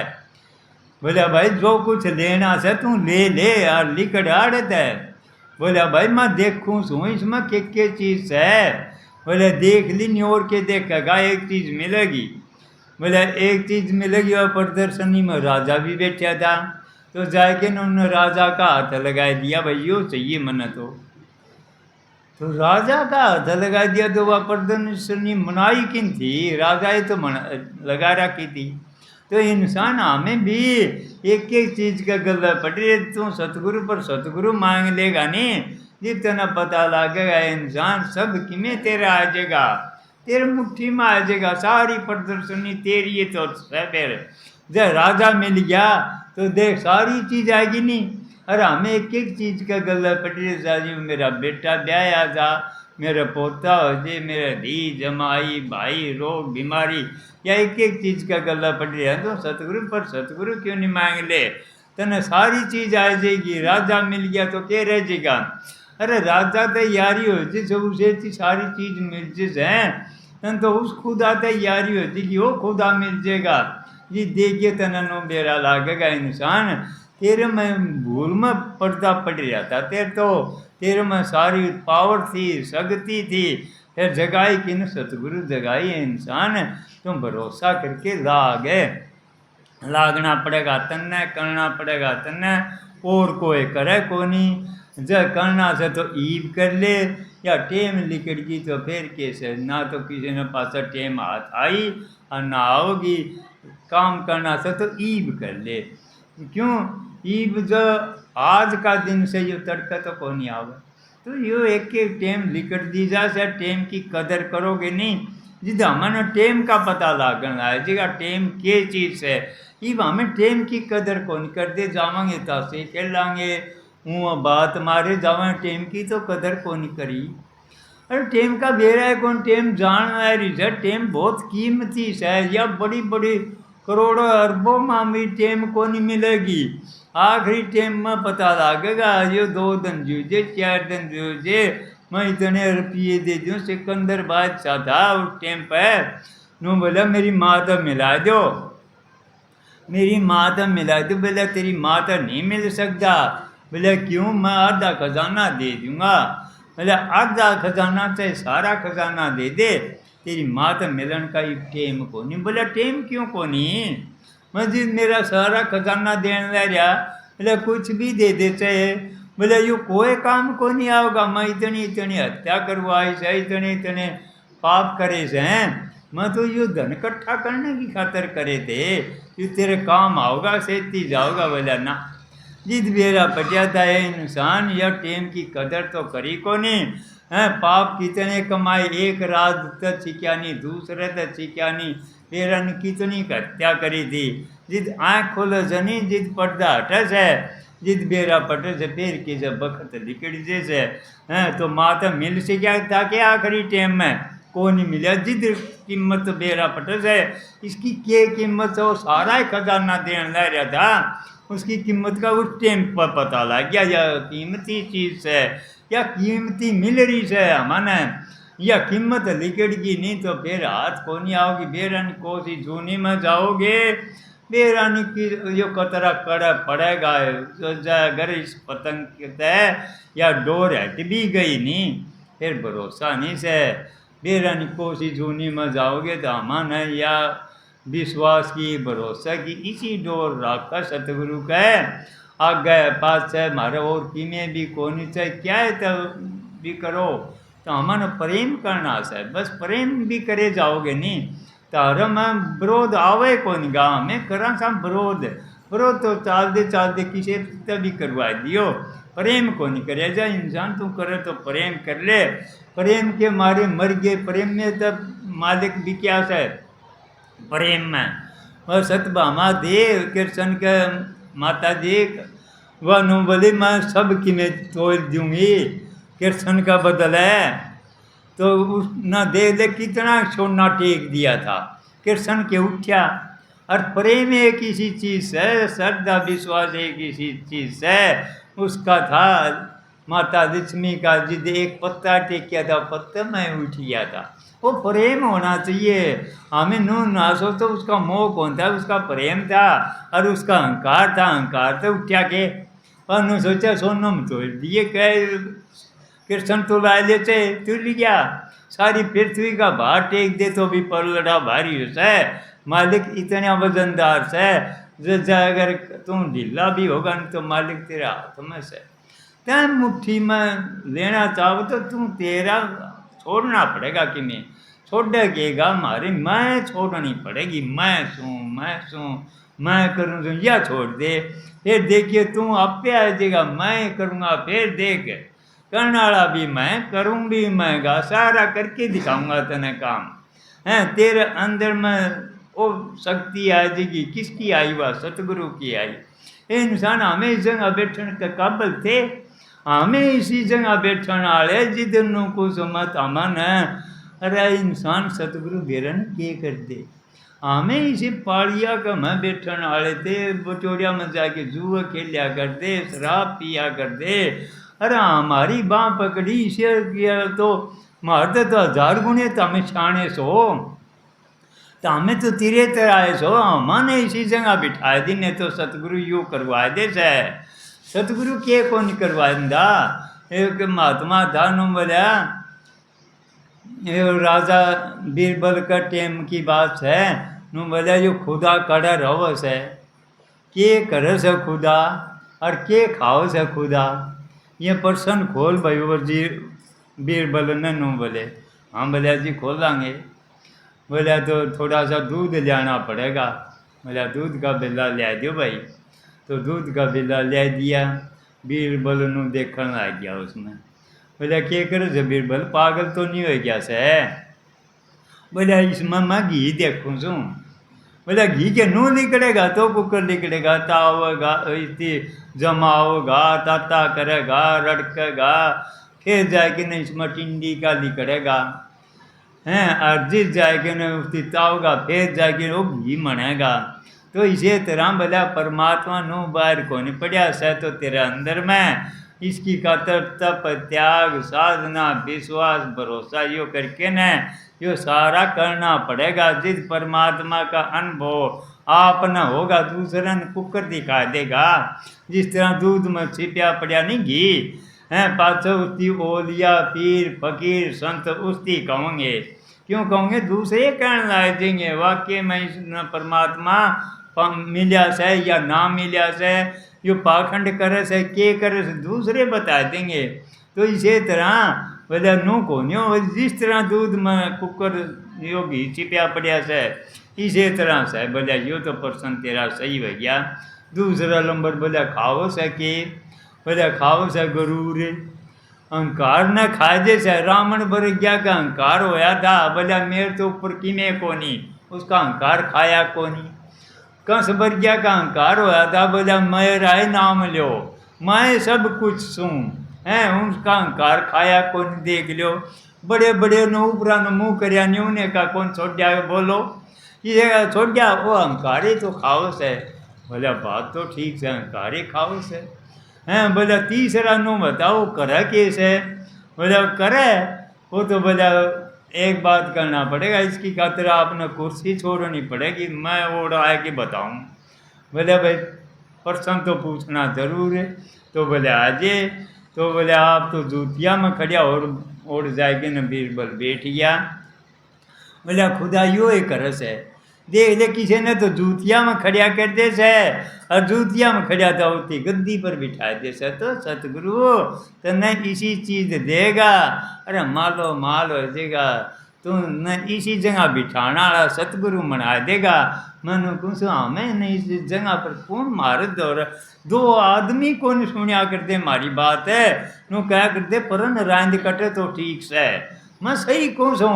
बोला भाई जो कुछ लेना से तू ले ले यार लिकड़ आड़त है। बोला भाई मैं देखूँ सू इसमें के चीज़ है। बोले देख ली नहीं और के देखेगा एक चीज़ मिलेगी। बोले एक चीज़ मिलेगी और प्रदर्शनी में राजा भी बैठा था तो जाके उन्होंने राजा का हाथ लगा दिया भाई यो चाहिए मन तो राजा का हाथ लगा दिया तो वह प्रदर्शनी मनाई किन थी, राजा ही तो लगा रखी थी। तो इंसान हमें भी एक एक चीज़ का गला पड़ रही, तू सतगुरु पर सतगुरु मांग लेगा नहीं जितना पता लगेगा इंसान सब किमें तेरा आ जाएगा, तेरे मुट्ठी में आ जाएगा। सारी प्रदर्शनी तेरी है तो फिर जब राजा मिल गया तो देख सारी चीज़ आएगी नहीं। अरे हमें एक एक चीज़ का गला पड़ रही है, मेरा बेटा ब्याह आ जा, मेरा पोता हो जाए, मेरा धी जमाई भाई रोग बीमारी या एक एक चीज़ का गला पड़ रहा है तो सतगुरु पर सतगुरु क्यों नहीं मांग ले, तने सारी चीज़ आ जाएगी। राजा मिल गया तो क्या रह जाएगा। अरे राजा तैयारी हो जिस उसे सारी चीज़ मिल जिस है तन तो उस खुदा तैयारी हो जाएगी, वो खुदा मिल जाएगा जी। देखिए तना नो बेरा लागेगा इंसान तेरे में भूल में पर्दा पड़ रहा था, तेरे में सारी पावर थी शक्ति थी, फिर जगाई किन सतगुरु जगाई इंसान। तुम भरोसा करके लागना पड़ेगा तन्ने, करना पड़ेगा तन्ने, और कोई करे को नहीं। जब करना से तो ईब कर ले या टेम लिकड़ गई तो फिर कैसे, ना तो किसी ने पास टेम हाथ आई और ना आओगी। काम करना से तो ईब कर ले, क्यों ईब जो आज का दिन से यो तड़का तो कौन नहीं आवे तो यो एक एक टेम लिकड़ दी जा से टेम की कदर करोगे नहीं। जिद हमें टेम का पता लागना है जिगा टेम के चीज़ है, इब हमें टेम की कदर कौन कर दे जावांगे तासे खेल लांगे वो बात मारे जावा टेम की तो कदर कौन करी। अरे टेम का बेरा है कौन, टेम जान है रिजल्ट, टेम बहुत कीमती है या बड़ी बड़ी करोड़ों अरबों में भी टेम को नहीं मिलेगी। आखिरी टेम में पता लगेगा ये 2 दिन जूझे 4 दिन जूझे मैं इतने रुपये दे दूँ। सिकंदर बादशाह था उस टेम पर, नू बोला मेरी माँ तो मिला दो, मेरी माँ तो मिला दो। बोला तेरी माँ तो नहीं मिल सकता। बोला क्यों, मैं आधा खजाना दे दूँगा। बोले आधा खजाना चाहे सारा खजाना दे दे, तेरी माँ तो मिलन का ही टेम को नहीं। बोला टेम क्यों को नहीं? मस्जिद मेरा सारा खजाना देने लग रहा, बोले कुछ भी दे दे चाहे। बोले यू कोई काम को नहीं आओगा, मैं इतनी इतनी हत्या करवाई से, इतने इतने पाप करे से हैं, मैं तो यू धन इकट्ठा करने की खातर करे थे, यू तेरे काम आओगा, सेती जाओगा। बोला ना, जिद बेरा पटिया था इंसान, या टेम की कदर तो करी को नहीं है। पाप कितने कमाए, एक रात तक छिक्या नहीं, दूसरे तक छिक्या नहीं, बेरा ने कितनी हत्या करी थी। जिद आँख खोलो जनी, जिद पर्दा हटस है, जिद बेरा पटे से फिर की जब बखत लिकड़ जैसे हैं, तो माता मिल से क्या था कि आखिरी टाइम में को नहीं मिला। जिद कीमत बेरा पटस है, इसकी क्या कीमत है, वो सारा ही खजाना देने लग रहा था, उसकी कीमत का उस टाइम पर पता लग गया। यह कीमती चीज़ है, या कीमती मिल रही है हमने, या कीमत लिकड़गी नहीं तो फिर हाथ को नहीं आओगी। बेरन को सी जूनी में जाओगे, बेरानी की यो कतरा कड़ा पड़ेगा। अगर इस पतंग कहते है या डोर हट भी गई नहीं, फिर भरोसा नहीं से। बेरानी को सी जूनी में जाओगे तो अमन है, या विश्वास की, भरोसा की, इसी डोर रखा सतगुरु कहे आगे पास है मारे और किमें भी कोनी चाहे क्या है तो भी करो, तो हमन प्रेम करना से, बस प्रेम भी करे जाओगे नहीं तार में विरोध आवे कौन गाँव में करा सा विरोध। विरोध तो चालते किसी भी करवा दियो, प्रेम को नहीं करे जा इंसान। तू करे तो प्रेम कर ले, प्रेम के मारे मर गए, प्रेम में तब मालिक भी क्या है प्रेम में। और सतभामा दे कृष्ण के माता जी वह नु बोली मैं सब की मैं तोड़ दूंगी, कृष्ण का बदल है। तो उस न दे दे कितना सोना टेक दिया था, कृष्ण के उठ्या। और प्रेम एक इसी चीज़ है, श्रद्धा विश्वास एक इसी चीज़ है उसका था। माता लक्ष्मी का जिद एक पत्ता टेकिया था, पत्ता में उठ गया था। वो प्रेम होना चाहिए हमें। नून नासो तो उसका मोह कौन था, उसका प्रेम था। और उसका अहंकार था, अहंकार तो उठ्या के और नु सोचा सोनम तो दिए कह कृष्ण तो ला लेते तुल गया। सारी पृथ्वी का भार टेक दे तो भी पलड़ा भारी है, मालिक इतना वजनदार से। अगर तुम ढीला भी होगा नहीं तो मालिक तेरे हाथ में से। तब मुट्ठी में लेना चाहो तो तुम तेरा छोड़ना पड़ेगा कि मैं छोड़ेगा मारे, मैं छोड़नी पड़ेगी। मैं सूँ मैं करूँ तो या छोड़ दे, फिर देखिए तू आपे आ जाएगा। मैं करूँगा फिर देख, करने वाला भी मैं, करूँ भी मैं गा, सारा करके दिखाऊंगा तेने काम है। तेरे अंदर में वो शक्ति आ जाएगी। किसकी आई? वह सतगुरु की आई। इंसान हमें इस जगह बैठने के काबिल थे, हमें इसी जगह बैठने वाले जिधर कुछ मत अमन है। अरे इंसान सतगुरु बेरन के कर दे, हमें इसी पाड़िया का मैं बैठने वाले थे, बटोरिया में जाके जुआ खेलिया कर दे, शराब पिया कर दे। अरे हमारी बाँ पकड़ी इसे किया तो मारते तो 1000 गुणे तो हमें छाने सो, तो हमें तो तिरे तराए सो, हमने इसी जगह बिठाए दी। नहीं तो सतगुरु यू करवा दे से, सतगुरु के को नहीं करवाइंदा। एक महात्मा था नु बोला, राजा बीरबल का टेम की बात है नु बोला जो खुदा कड़ा रहो से, के करे से खुदा और के खाओ से खुदा। ये प्रश्न खोल भाई जी बीरबल ने नु बोले। हाँ बोला जी खोलेंगे। बोला तो थोड़ा सा दूध लाना पड़ेगा। बोला दूध का बिल्ला ले दो भाई। तो दूध का बिल्ला ले दिया। बीरबल नु देखने लग गया उसमें। बोला क्या करे से बीरबल, पागल तो नहीं हो गया से? बोला इसमें मैं घी देखूँ छूँ। बोला घी के नू निकलेगा तो कुकर निकलेगा, तावगा इतनी जमाओगा, ताता करेगा, रड़केगा, फिर जाके नहीं इसमें टिंडी का निकलेगा हैं, और जिस जाएगी न उसकी तावगा, फिर जाके वो घी मनेगा। तो इसी तरह बोला परमात्मा नो बाहर को नहीं पड़ा से, तो तेरे अंदर में इसकी खातर तप त्याग साधना विश्वास भरोसा यो करके न यो सारा करना पड़ेगा। जिस परमात्मा का अनुभव आप न होगा दूसरा ने कुकर दिखा देगा। जिस तरह दूध में छिपया पड़ा नहीं घी हैं पाछो उसकी ओलिया पीर फकीर संत उसकी कहोगे। क्यों कहोगे? दूसरे कहने लग जाएंगे वाक्य में इस परमात्मा मिल्या से या ना मिल्या से, जो पाखंड करे से के करे से दूसरे बता देंगे। तो इसी तरह बोले नू कोन्यो जिस तरह दूध में कुकर यो घी छिपया पड़िया से, इसी तरह से बोले यो तो प्रश्न तेरा सही हो गया। दूसरा नंबर बोले खाओ से के, बोले खाओ से गरूर अहंकार न खाए जैसे रावण बर गया का अहंकार होया था, बोला मेरे तो ऊपर किमे कोनी, उसका अहंकार खाया कोनी। कंस बर गया का अहंकार होया था, बोला मैं राय नाम लो मैं सब कुछ सूं है, उसका अहंकार खाया कौन देख लो। बड़े बड़े ने ऊपरा ने मुँह करया ने उन्हें का कौन छोड़ जाए बोलो, ये छोड़ गया वो अहंकार ही तो खाओस है। बोला बात तो ठीक से अहंकार ही खाओस है। हैं बोला तीसरा नो बताओ करे कैसे? बोला करे वो तो बोला एक बात करना पड़ेगा, इसकी खातिर आपने कुर्सी छोड़नी पड़ेगी, मैं ओढ़ आए कि बताऊँ। बोले भाई प्रश्न तो पूछना जरूर है। तो बोले आजे, तो बोले आप तो जूतिया में खड़िया और ओढ़ जाएगी न बीरबल बैठ गया। बोले खुदा यो ही करस है, देख ले किसी ने तो जूतिया में खड़िया कर दे से, और जूतिया में खड़िया था होती गद्दी पर बिठा दे से। तो सतगुरु तो न इसी चीज देगा, अरे मालो माल हो जाएगा, तू न इसी जगह बिठाना वाला सतगुरु मना देगा। मैंने कुछ हमें नहीं इस जगह पर कौन मार दो आदमी कौन सुनिया करते मारी बात है, नो क्या करते परन रांद कटे तो ठीक से मैं सही कौन सो।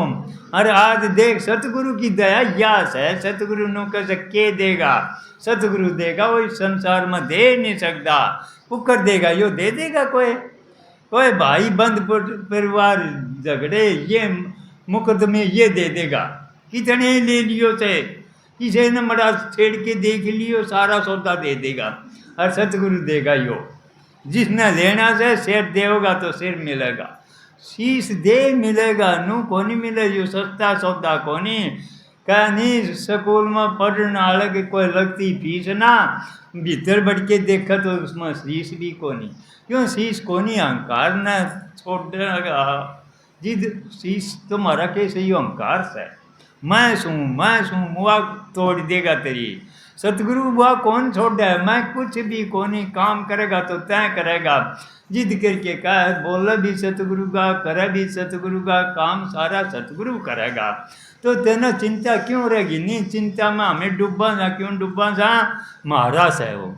अरे आज देख सतगुरु की दया यास है, सतगुरु नो कैसे के देगा, सतगुरु देगा वो इस संसार में दे नहीं सकता, पुकर देगा यो दे देगा। कोई भाई बंद परिवार झगड़े ये मुकदमे ये दे देगा, कितने ले लियो से किसी ने बड़ा छेड़ के देख लियो सारा सौदा दे देगा, और सतगुरु देगा यो जिसने लेना से सिर देगा तो सिर मिलेगा, शीश दे मिलेगा, नू कोनी मिले जो सस्ता सौदा कोनी। कहीं स्कूल में पढ़ने अलग कोई लगती फीस ना, भीतर बढ़ के देखा तो उसमें शीश भी कोनी। क्यों शीश कोनी? अहंकार न छोड़ देगा जिद शीश तुम्हारा कैसे यो अहंकार से मैं सूँ मुआ तोड़ देगा तेरी। सतगुरु बुआ कौन छोड़ दे, मैं कुछ भी कोनी, काम करेगा तो तय करेगा। जिद करके कहा बोला भी सतगुरु का, करे भी सतगुरु का, काम सारा सतगुरु करेगा। तो तेना चिंता क्यों रहेगी? नहीं चिंता में हमें डूबा जा, क्यों डूबा जा? महाराज है वो,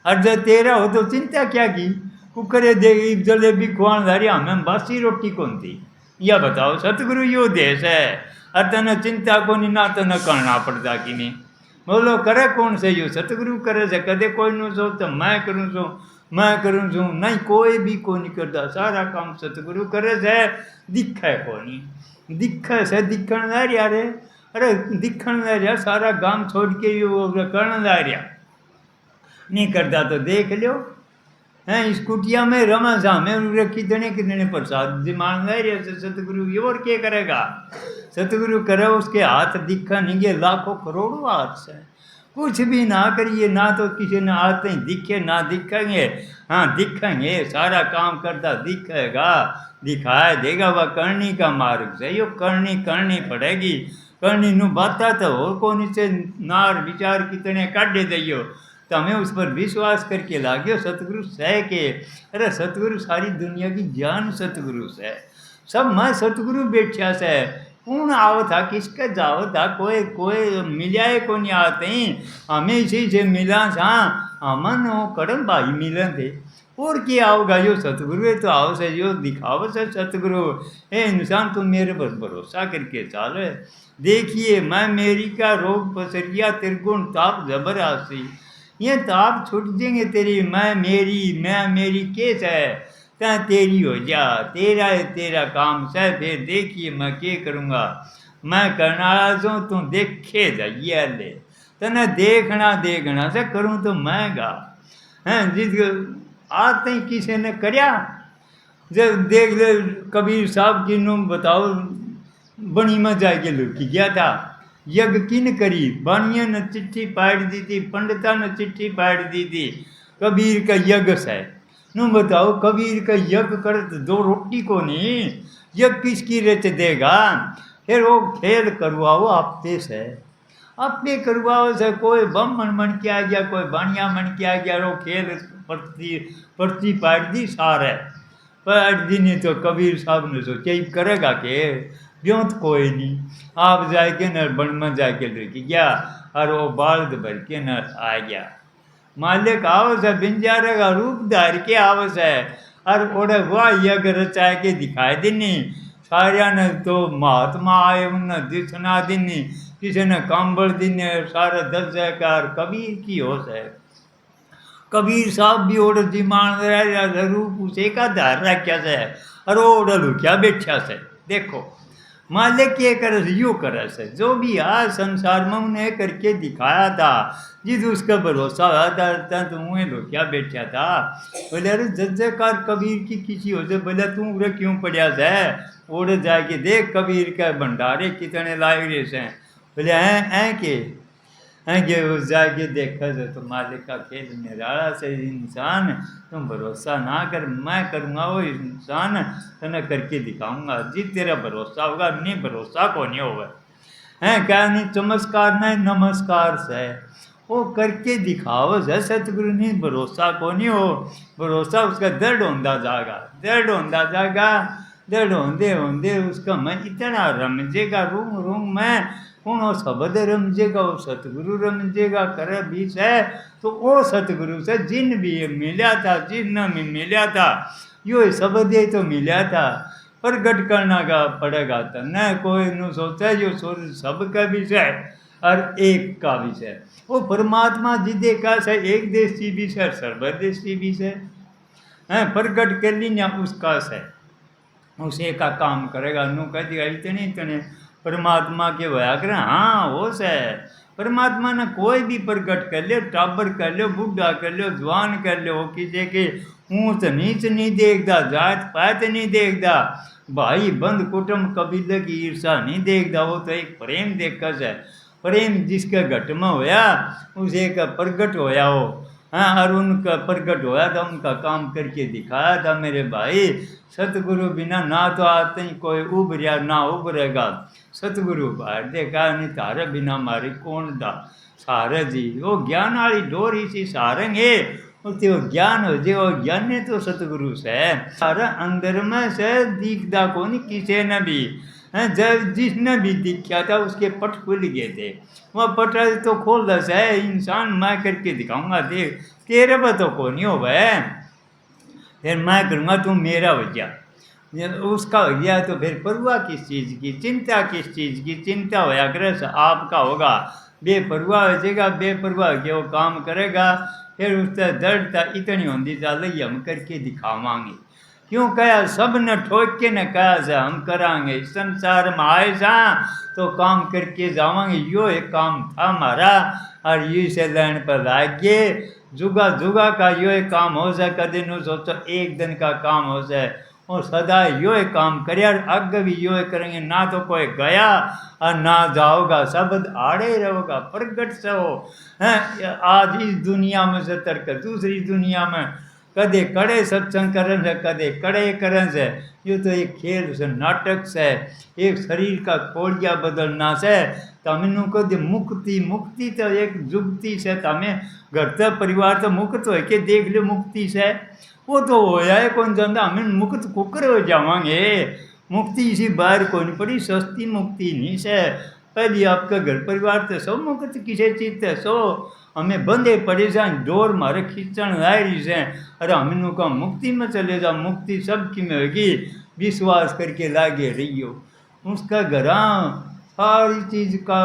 और जब तेरा हो तो चिंता क्या की? कुकरे दे जलेबी खुआन धारी हमें बासी रोटी कौन थी? या बताओ सतगुरु यो देश है, और तेना चिंता को नहीं ना तो न करना पड़ता कि नहीं। बोलो करे कौन से? यो सतगुरु करे से, कदे कोई न सो तो मैं करूँ सो, मैं करूँ सो नहीं, कोई भी को नहीं करता, सारा काम सतगुरु करे से। दिखे को नहीं, दिखे से दिखण जा रहा रे, अरे दिखण जा रहा सारा गांव छोड़ के यो करण जा रहा नहीं करता तो देख लो हैं इस कुटिया में रमा जा में कितने प्रसाद दिमाग जा रहे से सतगुरु ये और क्या करेगा? सतगुरु करे उसके हाथ दिखा नहीं गए लाखों करोड़ों हाथ से, कुछ भी ना करिए ना तो किसी ने आते ही दिखे ना दिखेंगे, हाँ दिखेंगे सारा काम करता दिखेगा, दिखाया देगा वह करनी का मार्ग से। यो करनी पड़ेगी, करनी नु बाता तो और कौन से नार विचार कितने काटे दियो तो हमें उस पर विश्वास करके लागे सतगुरु सह के। अरे सतगुरु सारी दुनिया की जान सतगुरु से, सब मैं सतगुरु बैठा से पूर्ण आव था किसका जाओ था, कोई मिलाए को नहीं आते ही हमें इसी से मिला था, हमन वो कड़म भाई मिले थे और क्या आओगा? यो सतगुरु है तो आओ से जो दिखाओ से सतगुरु ए इंसान तुम मेरे पर भरोसा करके चालो। देखिए मैं मेरी का रोग पसरिया त्रिगुण ताप जबर आसी, ये ताप छूट जाएंगे तेरी मैं मेरी केस है ता तेरी हो जा, तेरा है तेरा काम से। फिर देखिए मैं क्या करूँगा, मैं करना हूँ तू देखे जाइए ले तना देखना से करूँ तो मैं गा हैं जिस आते ही किसी ने करया जब देख ले कबीर साहब की नु बताओ बनी में जाके लुकी गया था, यज्ञ किन करी बानिया ने चिट्ठी पाड़ दी थी, पंडिता ने चिट्ठी पाड़ दी थी, कबीर का यज्ञ से नू बताओ कबीर का यज्ञ करत 2 रोटी को नहीं, यज्ञ किसकी रच देगा। फिर वो खेल करवाओ आपते से, आपे करवाओ से। कोई ब्राह्मण मन के आ गया, कोई बाणिया मन के आ गया, वो खेल पर्ची पाट दी सारे पाट दी। नहीं तो कबीर साहब ने सोचा ही करेगा के ब्यों तो कोई नहीं। आप जाके न बन में जाके लेके गया और वो बाल्द भर के न आ गया। मालिक आवस है बिंजारे का रूप धार के आवस है और ओढ़े हुआ यज्ञ रचा के दिखाई देनी। सारिया ने तो महात्मा आए उन्हें दिखना देनी, किसी ने कंबल देने, सारे दस जयकार कबीर की होश है। कबीर साहब भी ओढ़ दिमान रूप उसे का धार रखा से और ओढ़ लुकिया बैठा से। देखो मालिक ये कर यू कर से, जो भी आज संसार में उन्हें करके दिखाया था, जिस उसका भरोसा हुआ था तो मुँह लुकिया बैठा था। बोले अरे जजकार कबीर की किसी हो से, बोले तू उरे क्यों पड़ा से, ओढ़ जाके देख कबीर का भंडारे कितने लाए रहे से। बोले हैं के उस जाके देखा जाए तो मालिक का खेल निराला से। इंसान तुम भरोसा ना कर, मैं करूँगा वो इंसान तने करके दिखाऊंगा। जी तेरा भरोसा होगा, नहीं भरोसा को नहीं होगा। हैं क्या नहीं चमत्कार नहीं नमस्कार से वो करके दिखाओ से। सतगुरु नहीं भरोसा को नहीं हो, भरोसा उसका दृढ़ होंदा जाएगा, दृढ़ होंदा जाएगा। दृढ़ होंदे होंदे उसका मैं इतना रमजेगा रूम रूम में कौन वो शब्द रमजेगा, वो सतगुरु रमजेगा कर बीच है। तो वो सतगुरु से जिन भी मिला था, जिन में मिला था, यो शब्द ही तो मिला था। प्रगट करना का पड़ेगा तो न कोई न सोचा जो सबका विषय और एक का विषय। वो परमात्मा जिदे का से एक देशी विषय सर्वदेशी विषय है, प्रगट कर ली ना उसका से उसे का काम करेगा। नु कह दिया इतने इतने परमात्मा के व्याकरण हाँ हो से। परमात्मा ने कोई भी प्रकट कर लो, टाबर कर लो, बुढ़ा कर लो, जवान कर लो, किसी के ऊंच नीच नहीं देखता, जात पात नहीं देखता, भाई बंद कुटुंब कबीले की ईर्षा नहीं देखता। वो तो एक प्रेम देखा है। प्रेम जिसका घट में होया उसे का प्रगट होया हो। हाँ और उनका प्रगट होया था, उनका काम करके दिखाया था। मेरे भाई सतगुरु बिना ना तो आते ही कोई उभरिया ना उभरेगा। सतगुरु बाहर देखा नहीं तारे बिना मारी कौन था सारे जी। वो ज्ञान वाली डोरी सी सारेंगे उससे वो ज्ञान हो जाए। वो ज्ञान ने तो सतगुरु से सारा अंदर में से दिखता को नहीं किसी ने भी। जब जिसने भी दिखा था उसके पट खुल गए थे। वह पट तो खोल दस है इंसान मैं करके दिखाऊंगा, देख तेरे पर तो को नहीं हो गए, फिर मैं करूँगा तू मेरा हो गया। उसका हो गया तो फिर परवाह किस चीज़ की, चिंता किस चीज़ की। चिंता होया करे आपका होगा, बेपरवाह हो जाएगा, बेपरवाह के वो काम करेगा। फिर उससे दृढ़ता इतनी होती चल हम करके दिखावांगे। क्यों कहा सब ने ठोक के न कहा से हम करांगे। संसार में आए सा तो काम करके जावांगे। यो एक काम था हमारा और ये से लाइन पर लाग गए। जुगा जुगा का यो एक काम हो जाए, कदे न सोचो एक दिन का काम हो जाए। और सदा यो एक काम करे और अग भी यो करेंगे। ना तो कोई गया और ना जाओगा, सब आड़े रहोगा। प्रगट से हो आज इस दुनिया में से तरक दूसरी दुनिया में कदे कड़े सत्संग करन से, कदे कड़े करन से। ये तो एक खेल से नाटक से, एक शरीर का कोड़िया बदलना से। तमें कदे मुक्ति मुक्ति तो एक जुगती से तमें घर तक परिवार तो मुक्त हो के देख लो मुक्ति से। वो तो होया है कौन जानता, हमें मुक्त कुकर हो जावांगे। मुक्ति इसी बाहर को नहीं पड़ी, सस्ती मुक्ति नहीं से। पहले आपका घर परिवार तो सब मुक्त किसी चीज से सो हमें बंधे पड़े जाए, डोर मारे खींचन रही से। अरे हमें का मुक्ति में चले जाओ, मुक्ति सबकी में होगी। विश्वास करके लागे रहियो, उसका घरा सारी चीज का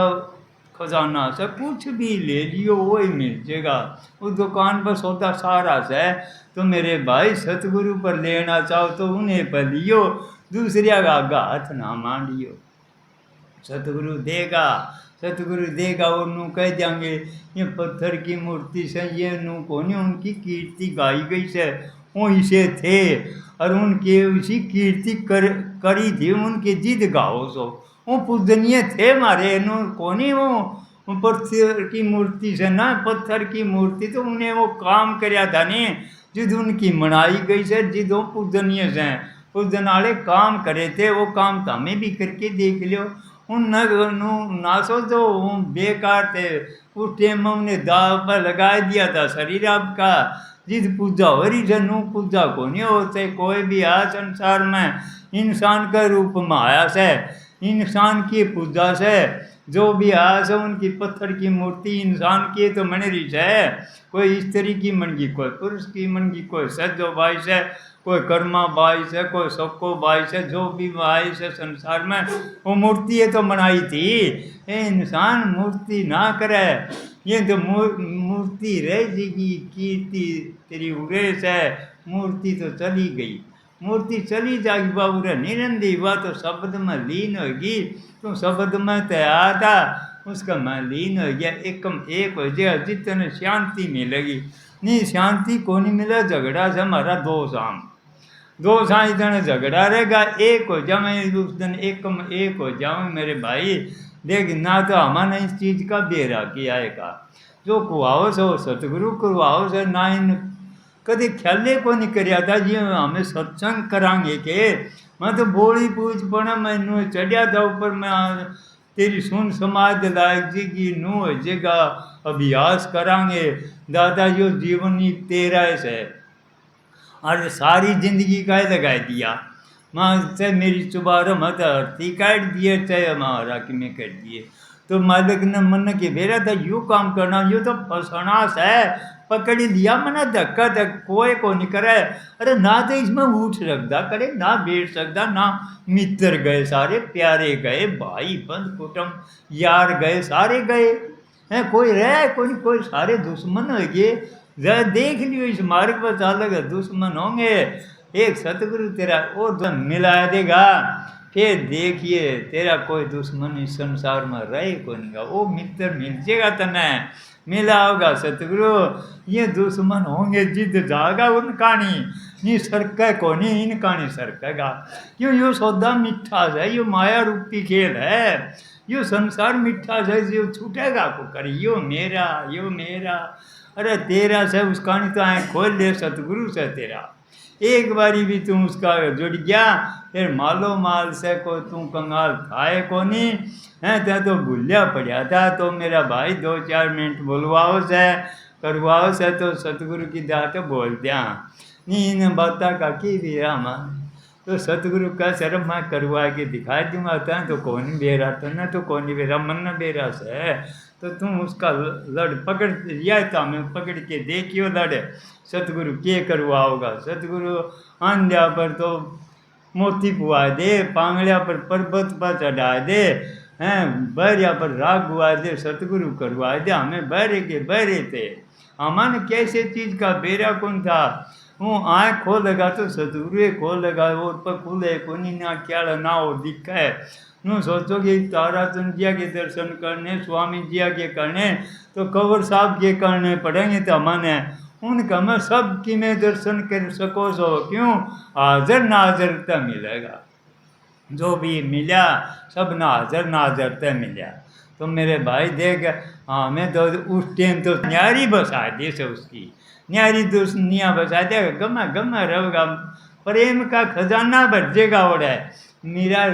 खजाना से कुछ भी ले लियो वही मिल जाएगा। उस दुकान पर सौदा सारा से। तो मेरे भाई सतगुरु पर लेना चाहो तो उन्हें पर लियो, दूसरे का हाथ ना मान लियो। सतगुरु देगा, सतगुरु देगा। और नू कह देंगे ये पत्थर की मूर्ति से ये नू को नहीं, उनकी कीर्ति गाई गई से वो इसे थे और उनके उसी कीर्ति करी थी। उनके जिद गाओ सो वो पूजनीय थे मारे नू को नहीं। वो पत्थर की मूर्ति से ना, पत्थर की मूर्ति तो उन्हें वो काम कराया था नहीं जिद उनकी मनाई गई से जिदों पूजनीय से पूजन वाले काम करे थे वो काम तो हमें भी करके देख लियो। उन ना सोचो वो बेकार थे, उस टाइम हमने दाव पर लगा दिया था शरीर आपका। जिद पूजा हो रही है नू पूजा को नहीं होते। कोई भी आ संसार में इंसान के रूप में आया से, इंसान की पूजा से जो भी आया से उनकी पत्थर की मूर्ति इंसान की तो मन रही है। कोई स्त्री की मनगी, कोई पुरुष की मनगी, कोई सज्जो बाई से, कोई कर्मा बाई से, कोई सबको बाई से, जो भी बाई से संसार में वो मूर्ति है तो बनाई थी। ये इंसान मूर्ति ना करे, ये तो मूर्ति रह जाएगी। कीर्ति तेरी उरेस है, मूर्ति तो चली गई, मूर्ति चली जाएगी बाबू रे निरंदी। वह तो शब्द में लीन होगी। तू शब्द में तैयार था, उसका मैं लीन हो गया, एकम एक हो गया, जितने शांति मिलेगी। नहीं शांति को नहीं मिला, झगड़ा से हमारा दो साई जन झगड़ा रहेगा, एक हो जाओ मैं उस दिन एकम एक हो जाऊँ मेरे भाई। देख ना तो हमारा इस चीज़ का बेरा किया है जो कुआओ से वो सतगुरु कुआओ से ना इन कभी ख्याले को नहीं करिया था जी हमें सत्संग करांगे के। मैं तो बोली पूछ पड़ा मैं चढ़िया था ऊपर मैं तेरी सुन समाज लायक जी की नू जगह अभ्यास करांगे दादा जो जीवनी तेरा है और सारी जिंदगी का लगा दिया। माँ से मेरी चुबारो मत हरती काट दिए चाहे हमारा कि मैं कर दिए तो मालिक ने मन के बेरा था यू काम करना, यू तो फंसना है। पकड़ लिया मना धक्का धक कोई को नहीं करे। अरे ना तो इसमें उठ सकता करे ना बैठ सकता ना। मित्र गए सारे, प्यारे गए, भाई बंद कुटुंब यार गए, सारे गए हैं, कोई रहे कोई नहीं, कोई सारे दुश्मन हो गए। जरा देख लियो इस मार्ग पर चालेगा दुश्मन होंगे, एक सतगुरु तेरा वो मिला देगा। फिर देखिए तेरा कोई दुश्मन इस संसार में रहे को नहीं, वो मित्र मिल जाएगा तने, मिला होगा सतगुरु। ये दुश्मन होंगे जिद जाएगा उनका नहीं सरका को नहीं, इनका नहीं सरकेगा। क्यों यो सौदा मीठा है, यो माया रूपी खेल है, यो संसार मीठा है, जो छूटेगा को कर यो मेरा। अरे तेरा से उसका नहीं तो आँख खोल ले सतगुरु से तेरा। एक बारी भी तू उसका जुड़ गया फिर मालो माल से को तू कंगाल खाए को नहीं है। त्या तो भूलिया पड़ा था तो मेरा भाई 2-4 मिनट बोलवाओ से करवाओ से तो सतगुरु की दात बोल दिया नहीं इन बाता का की भी रामा। तो सतगुरु का शर्म मैं करवा के दिखा दूंगा था तो कौन बेरा तो ना तो कौन बेरा मन न बेरा से तो तुम उसका लड़ पकड़ लिया था मैं पकड़ के देखियो लड़ सतगुरु के करवाओगा। सतगुरु आंध्या पर तो मोती पुआ दे, पांगड़िया पर पर्वत पर चढ़ा दे, हैं बहरिया पर राग हुआ दे, सतगुरु करवा दे। हमें बहरे के बहरे थे, हमारे कैसे चीज़ का बेरा कौन था। वो आँख खोलेगा तो सतगुरु खोलेगा, वो पर खुले को नहीं ना क्या ना हो दिखा है। नो सोचो कि तारा चंदिया के दर्शन करने स्वामी जिया के करने तो कंवर साहब के करने पड़ेंगे तो हमारे उनका मैं सब की में दर्शन कर सको सो क्यों हाजर नाजरता मिलेगा। जो भी मिला सब नाजरता मिला। तो मेरे भाई देख हमें तो उस टाइम तो न्यारी बसा दे से उसकी न्यारी दुनिया बसा दे गमा रहेगा प्रेम का खजाना भरजेगा और है। मेरा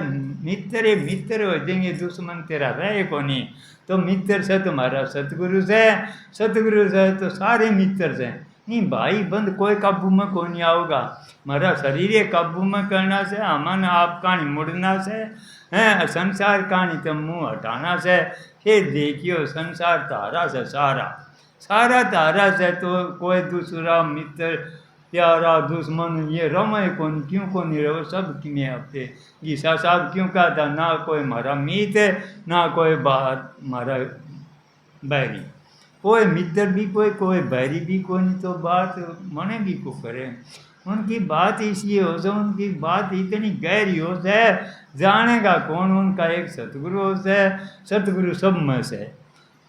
मित्र हो जाएंगे दुश्मन तेरा रहे को नहीं। तो मित्र से तुम्हारा सतगुरु से तो सारे मित्र से नहीं भाई बंद कोई काबू में को नहीं आओगा। हमारा शरीर काबू में करना से हमारा आप कहानी मुड़ना से हैं संसार कहानी तो मुँह हटाना से। फिर देखियो संसार तारा से सारा तारा से तो कोई दूसरा मित्र प्यारा दुश्मन ये रमे कौन क्यों को नहीं रहो सब कि मैं अपने गीसा साहब क्यों कहा था ना कोई हमारा मीत है ना कोई बात हमारा बैरी कोई मित्र भी कोई बैरी भी कोई नहीं। तो बात मने भी को करे उनकी बात इसलिए हो जाए उनकी बात इतनी गहरी हो जाए जानेगा कौन उनका एक सतगुरु हो जाए। सतगुरु सब में से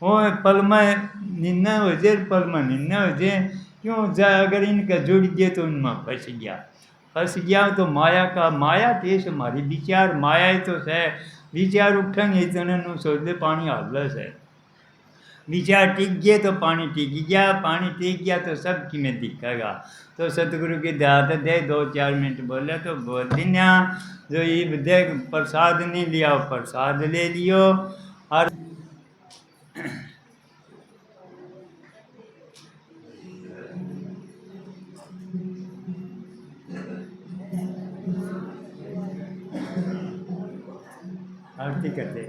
वो पल में निन्ना हो जाए पल में निन्ना हो जाए क्यों जाए। अगर इनका जुड़ गए तो उनमें फंस गया तो माया केस हमारी विचार माया ही तो है। विचार उठेंगे इतने सोच ले पानी हालस है विचार टिक गए तो पानी टिक गया, पानी टिक गया तो सब की में दिखेगा। तो सतगुरु की दात दे 2-4 मिनट बोले तो बोल दिया। जो ये देख प्रसाद नहीं लिया वो प्रसाद ले लियो। और आरती करते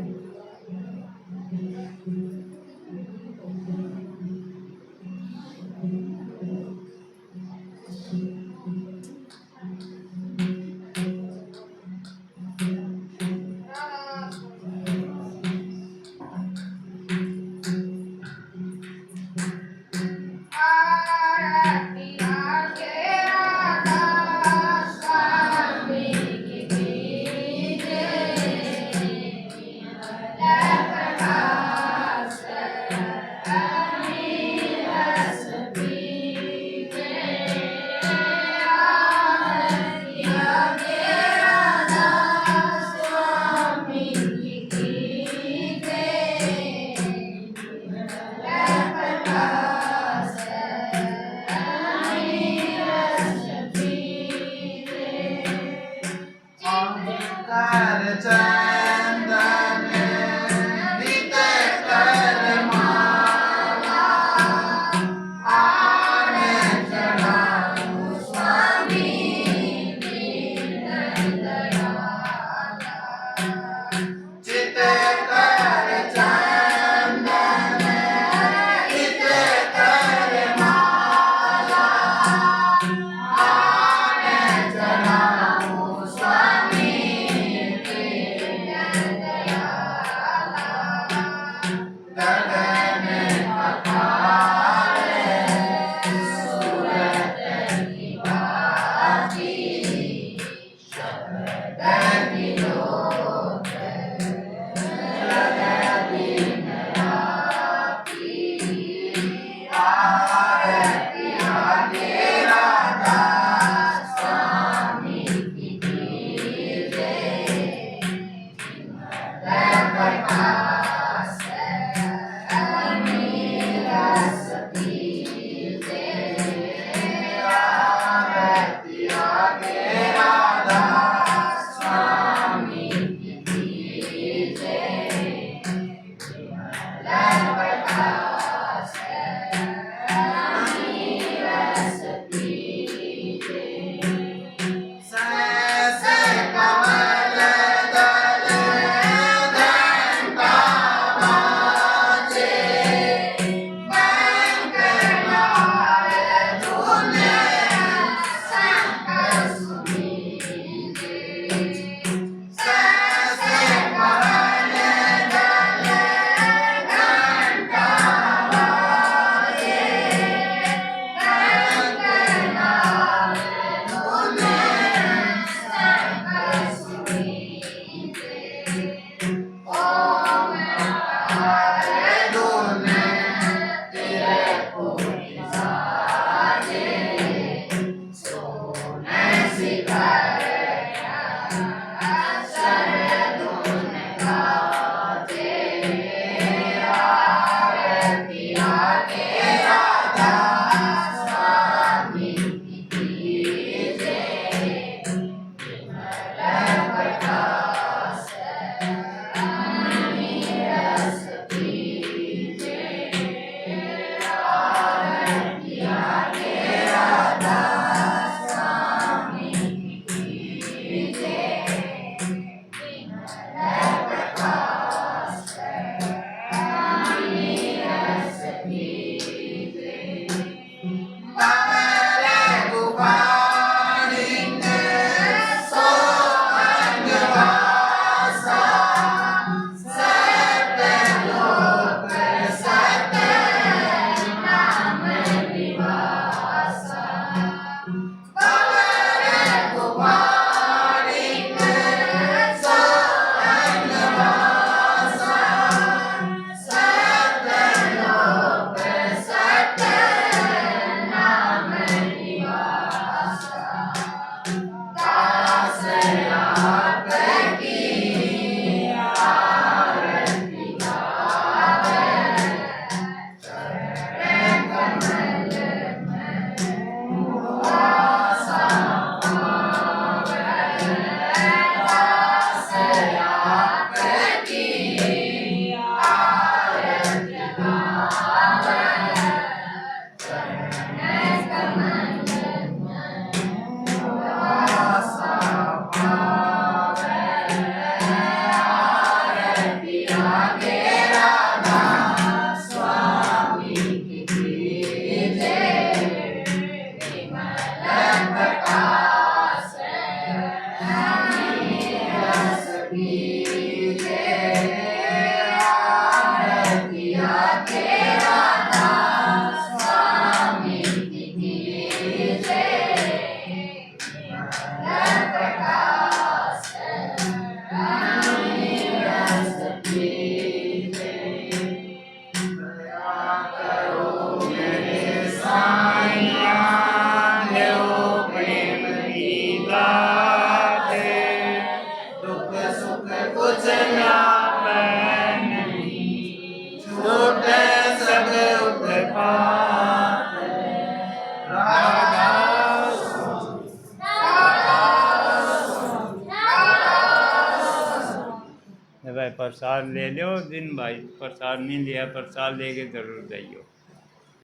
भाई प्रसाद ले लो दिन भाई, प्रसाद नहीं लिया, प्रसाद लेके जरूर जाइयो।